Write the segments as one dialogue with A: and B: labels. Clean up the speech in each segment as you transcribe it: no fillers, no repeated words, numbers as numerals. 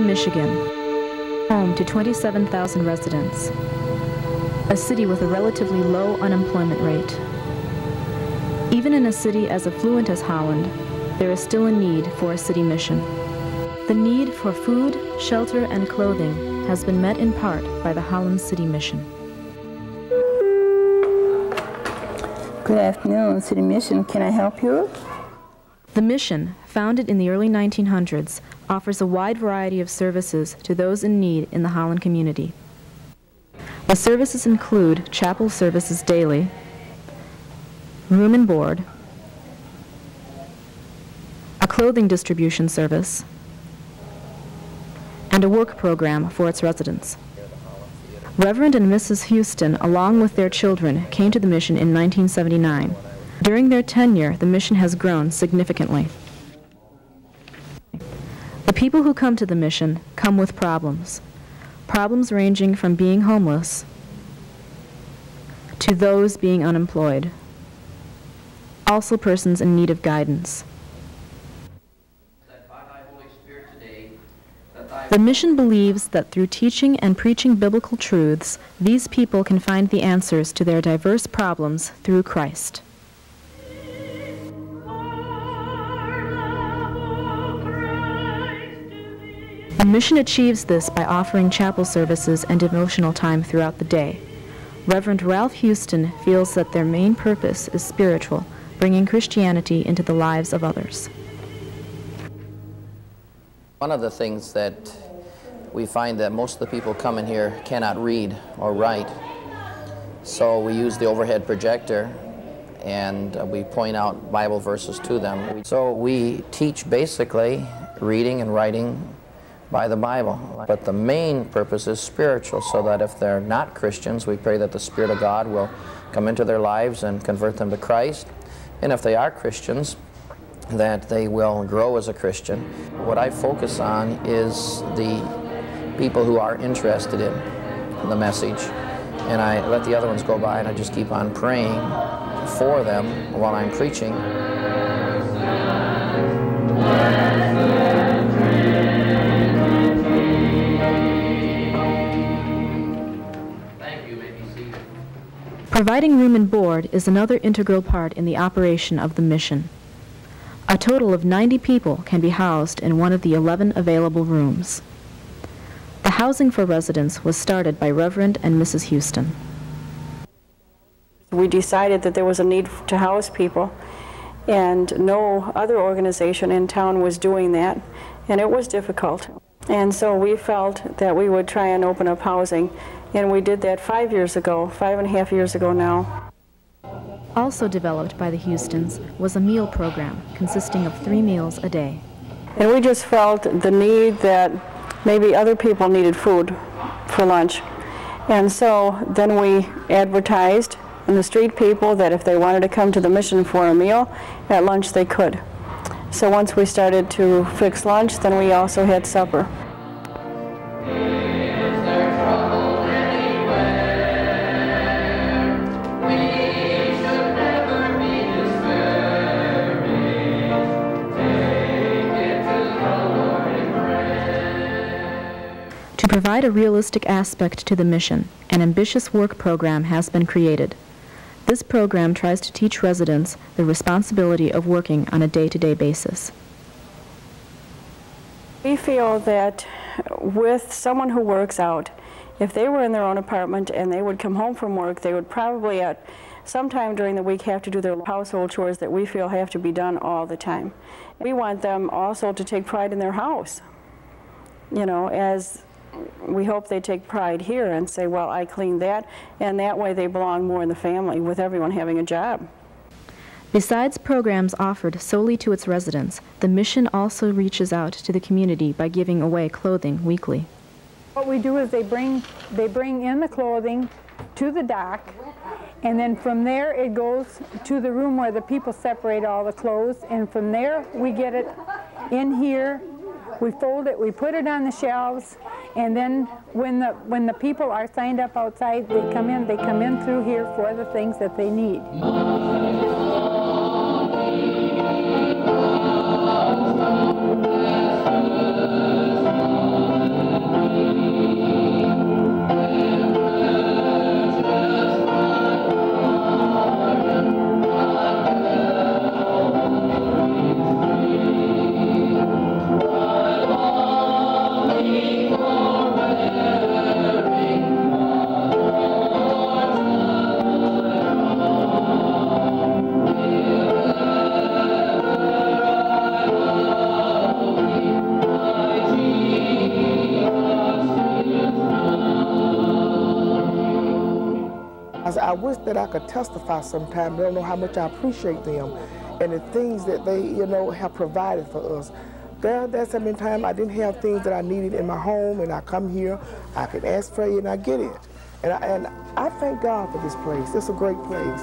A: Holland, Michigan, home to 27,000 residents, a city with a relatively low unemployment rate. Even in a city as affluent as Holland, there is still a need for a city mission. The need for food, shelter, and clothing has been met in part by the Holland City Mission.
B: Good afternoon, City Mission. Can I help you?
A: The mission, founded in the early 1900s, offers a wide variety of services to those in need in the Holland community. The services include chapel services daily, room and board, a clothing distribution service, and a work program for its residents. Reverend and Mrs. Houston, along with their children, came to the mission in 1979. During their tenure, the mission has grown significantly. The people who come to the mission come with problems. Problems ranging from being homeless to those being unemployed. Also persons in need of guidance. The mission believes that through teaching and preaching biblical truths, these people can find the answers to their diverse problems through Christ. The mission achieves this by offering chapel services and devotional time throughout the day. Reverend Ralph Houston feels that their main purpose is spiritual, bringing Christianity into the lives of others.
C: One of the things that we find that most of the people coming here cannot read or write. So we use the overhead projector and we point out Bible verses to them. So we teach basically reading and writing by the Bible. But the main purpose is spiritual, so that if they're not Christians, we pray that the Spirit of God will come into their lives and convert them to Christ. And if they are Christians, that they will grow as a Christian. What I focus on is the people who are interested in the message. And I let the other ones go by and I just keep on praying for them while I'm preaching.
A: Providing room and board is another integral part in the operation of the mission. A total of 90 people can be housed in one of the 11 available rooms. The housing for residents was started by Reverend and Mrs. Houston.
D: We decided that there was a need to house people, and no other organization in town was doing that, and it was difficult. And so we felt that we would try and open up housing, and we did that 5 years ago, 5.5 years ago now.
A: Also developed by the Houstons was a meal program consisting of 3 meals a day.
D: And we just felt the need that maybe other people needed food for lunch. And so then we advertised in the street people that if they wanted to come to the mission for a meal, at lunch they could. So once we started to fix lunch, then we also had supper.
A: To provide a realistic aspect to the mission, an ambitious work program has been created. This program tries to teach residents the responsibility of working on a day-to-day basis.
D: We feel that with someone who works out, if they were in their own apartment and they would come home from work, they would probably at sometime during the week have to do their household chores that we feel have to be done all the time. We want them also to take pride in their house, you know, as we hope they take pride here and say, well, I cleaned that, and that way they belong more in the family with everyone having a job.
A: Besides programs offered solely to its residents, the mission also reaches out to the community by giving away clothing weekly.
E: What we do is they bring in the clothing to the dock, and then from there it goes to the room where the people separate all the clothes, and from there we get it in here. We fold it, we put it on the shelves, and then when the people are signed up outside, they come in through here for the things that they need.
F: wish that I could testify sometime. They don't know how much I appreciate them and the things that they, you know, have provided for us. There's so many times I didn't have things that I needed in my home, and I come here, I can ask for it, and I get it. And I thank God for this place. It's a great place.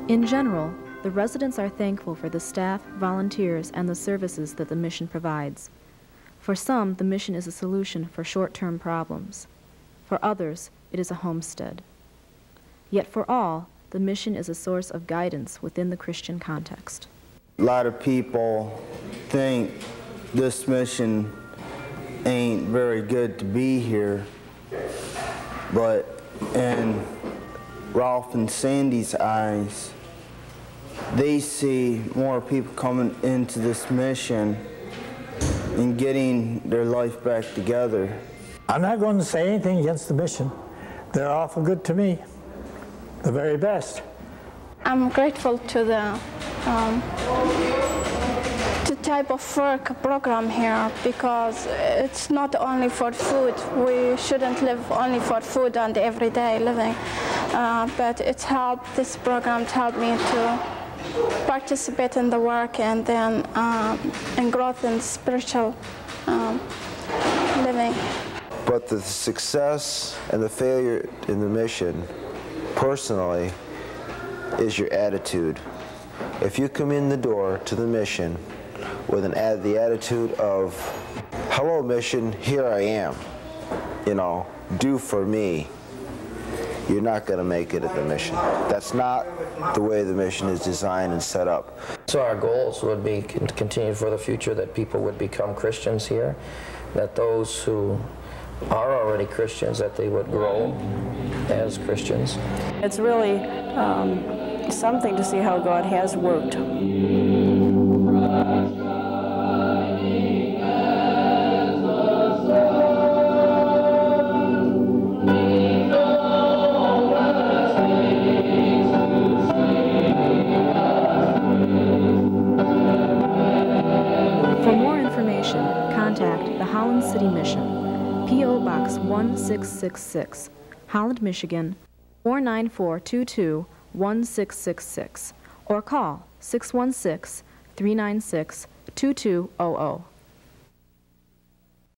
A: In general, the residents are thankful for the staff, volunteers, and the services that the mission provides. For some, the mission is a solution for short-term problems. For others, it is a homestead. Yet for all, the mission is a source of guidance within the Christian context.
G: A lot of people think this mission ain't very good to be here, but in Ralph and Sandy's eyes, they see more people coming into this mission and getting their life back together.
H: I'm not going to say anything against the mission. They're awful good to me, the very best.
I: I'm grateful to the type of work program here, because it's not only for food. We shouldn't live only for food and everyday living, but it's helped, this program helped me to participate in the work and then and growth in spiritual living.
J: But the success and the failure in the mission, personally, is your attitude. If you come in the door to the mission with the attitude of, hello mission, here I am, you know, do for me, you're not going to make it at the mission. That's not the way the mission is designed and set up.
C: So our goals would be to continue for the future, that people would become Christians here, that those who are already Christians, that they would grow as Christians.
D: It's really something to see how God has worked.
A: For more information, contact the Holland City Mission, P.O. Box 1666, Holland, Michigan, 49422-1666, or call 616-396-2200.